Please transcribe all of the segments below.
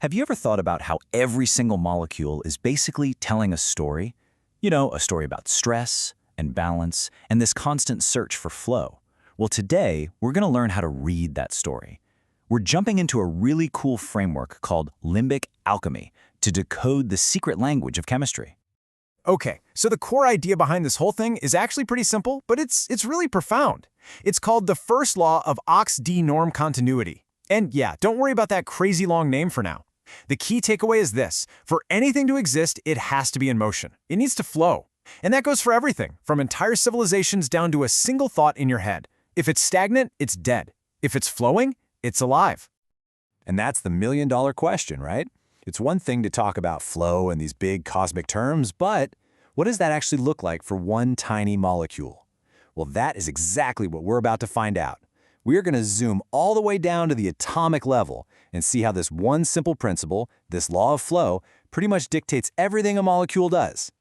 Have you ever thought about how every single molecule is basically telling a story? You know, a story about stress and balance and this constant search for flow. Well, today, we're going to learn how to read that story. We're jumping into a really cool framework called limbic alchemy to decode the secret language of chemistry. Okay, so the core idea behind this whole thing is actually pretty simple, but it's really profound. It's called the first law of Ox-D norm continuity. And yeah, don't worry about that crazy long name for now. The key takeaway is this: for anything to exist, it has to be in motion. It needs to flow. And that goes for everything, from entire civilizations down to a single thought in your head. If it's stagnant, it's dead. If it's flowing, it's alive. And that's the million-dollar question, right? It's one thing to talk about flow and these big cosmic terms, but what does that actually look like for one tiny molecule? Well, that is exactly what we're about to find out. We are going to zoom all the way down to the atomic level and see how this one simple principle, this law of flow, pretty much dictates everything a molecule does.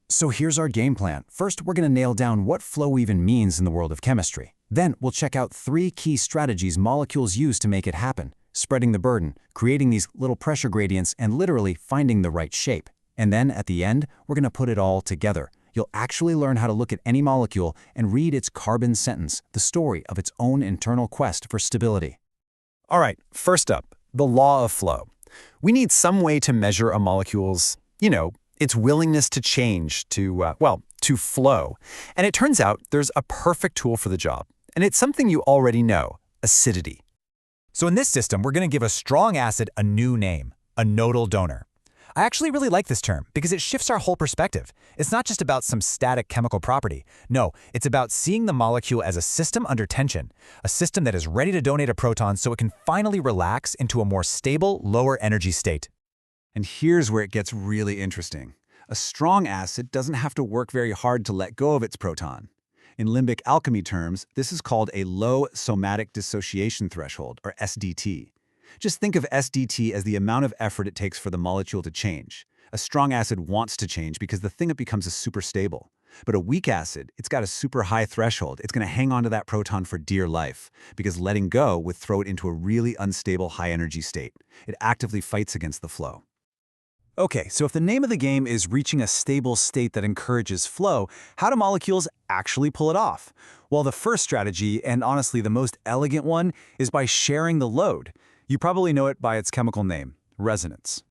So here's our game plan. First, we're going to nail down what flow even means in the world of chemistry. Then, we'll check out 3 key strategies molecules use to make it happen: spreading the burden, creating these little pressure gradients, and literally finding the right shape. And then, at the end, we're going to put it all together. You'll actually learn how to look at any molecule and read its carbon sentence, the story of its own internal quest for stability. All right, first up, the law of flow. We need some way to measure a molecule's, its willingness to change, to flow. And it turns out there's a perfect tool for the job. And it's something you already know: acidity. So in this system, we're going to give a strong acid a new name: a nodal donor. I actually really like this term because it shifts our whole perspective. It's not just about some static chemical property. No, it's about seeing the molecule as a system under tension, a system that is ready to donate a proton so it can finally relax into a more stable, lower energy state. And here's where it gets really interesting. A strong acid doesn't have to work very hard to let go of its proton. In limbic alchemy terms, this is called a low somatic dissociation threshold, or SDT. Just think of SDT as the amount of effort it takes for the molecule to change. A strong acid wants to change because the thing it becomes is super stable. But a weak acid, it's got a super high threshold. It's going to hang on to that proton for dear life, because letting go would throw it into a really unstable high-energy state. It actively fights against the flow. Okay, so if the name of the game is reaching a stable state that encourages flow, how do molecules actually pull it off? Well, the first strategy, and honestly the most elegant one, is by sharing the load. You probably know it by its chemical name: resonance.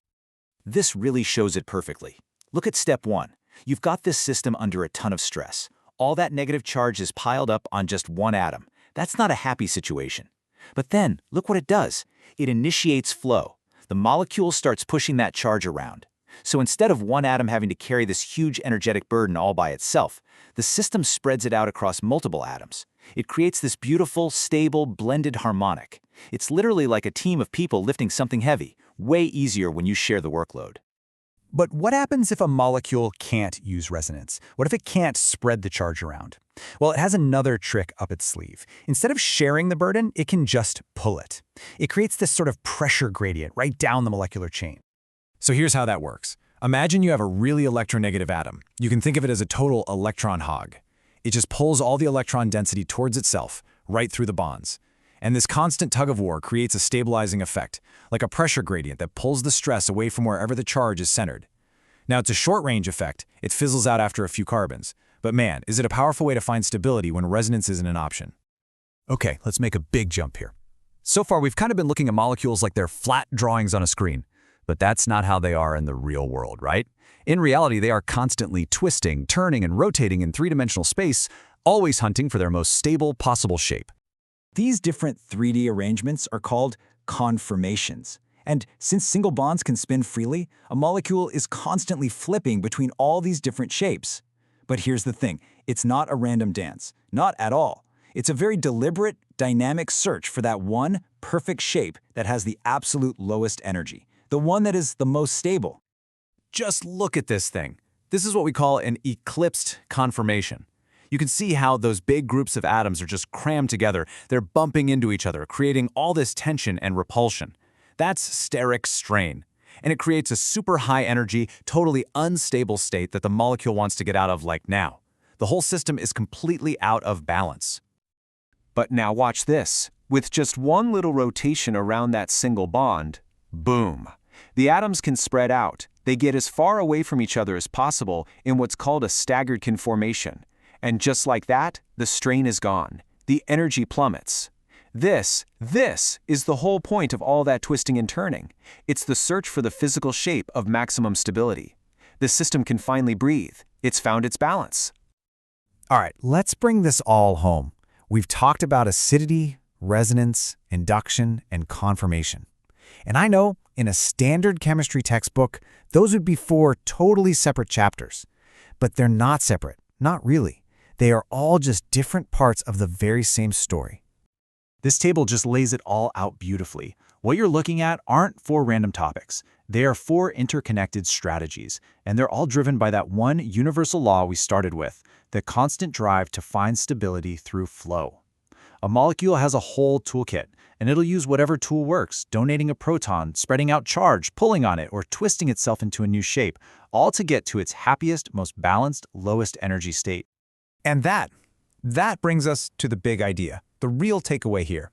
This really shows it perfectly. Look at step 1. You've got this system under a ton of stress. All that negative charge is piled up on just one atom. That's not a happy situation. But then, look what it does. It initiates flow. The molecule starts pushing that charge around. So instead of one atom having to carry this huge energetic burden all by itself, the system spreads it out across multiple atoms. It creates this beautiful, stable, blended harmonic. It's literally like a team of people lifting something heavy, way easier when you share the workload. But what happens if a molecule can't use resonance? What if it can't spread the charge around? Well, it has another trick up its sleeve. Instead of sharing the burden, it can just pull it. It creates this sort of pressure gradient right down the molecular chain. So here's how that works. Imagine you have a really electronegative atom. You can think of it as a total electron hog. It just pulls all the electron density towards itself, right through the bonds. And this constant tug-of-war creates a stabilizing effect, like a pressure gradient that pulls the stress away from wherever the charge is centered. Now, it's a short-range effect. It fizzles out after a few carbons. But man, is it a powerful way to find stability when resonance isn't an option. Okay, let's make a big jump here. So far, we've kind of been looking at molecules like they're flat drawings on a screen. But that's not how they are in the real world, right? In reality, they are constantly twisting, turning, and rotating in three-dimensional space, always hunting for their most stable possible shape. These different 3D arrangements are called conformations. And since single bonds can spin freely, a molecule is constantly flipping between all these different shapes. But here's the thing: it's not a random dance. Not at all. It's a very deliberate, dynamic search for that one perfect shape that has the absolute lowest energy, the one that is the most stable. Just look at this thing. This is what we call an eclipsed conformation. You can see how those big groups of atoms are just crammed together. They're bumping into each other, creating all this tension and repulsion. That's steric strain. And it creates a super high energy, totally unstable state that the molecule wants to get out of like now. The whole system is completely out of balance. But now watch this. With just one little rotation around that single bond, boom. The atoms can spread out. They get as far away from each other as possible in what's called a staggered conformation. And just like that, the strain is gone. The energy plummets. This is the whole point of all that twisting and turning. It's the search for the physical shape of maximum stability. The system can finally breathe. It's found its balance. All right, let's bring this all home. We've talked about acidity, resonance, induction, and conformation. And I know, in a standard chemistry textbook, those would be 4 totally separate chapters. But they're not separate, not really. They are all just different parts of the very same story. This table just lays it all out beautifully. What you're looking at aren't 4 random topics. They are 4 interconnected strategies, and they're all driven by that one universal law we started with, the constant drive to find stability through flow. A molecule has a whole toolkit, and it'll use whatever tool works, donating a proton, spreading out charge, pulling on it, or twisting itself into a new shape, all to get to its happiest, most balanced, lowest energy state. And that brings us to the big idea, the real takeaway here.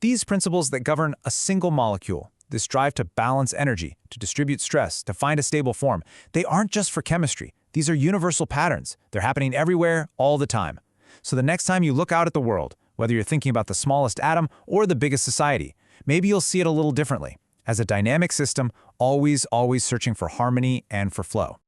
These principles that govern a single molecule, this drive to balance energy, to distribute stress, to find a stable form, they aren't just for chemistry. These are universal patterns. They're happening everywhere, all the time. So the next time you look out at the world, whether you're thinking about the smallest atom or the biggest society, maybe you'll see it a little differently, as a dynamic system, always searching for harmony and for flow.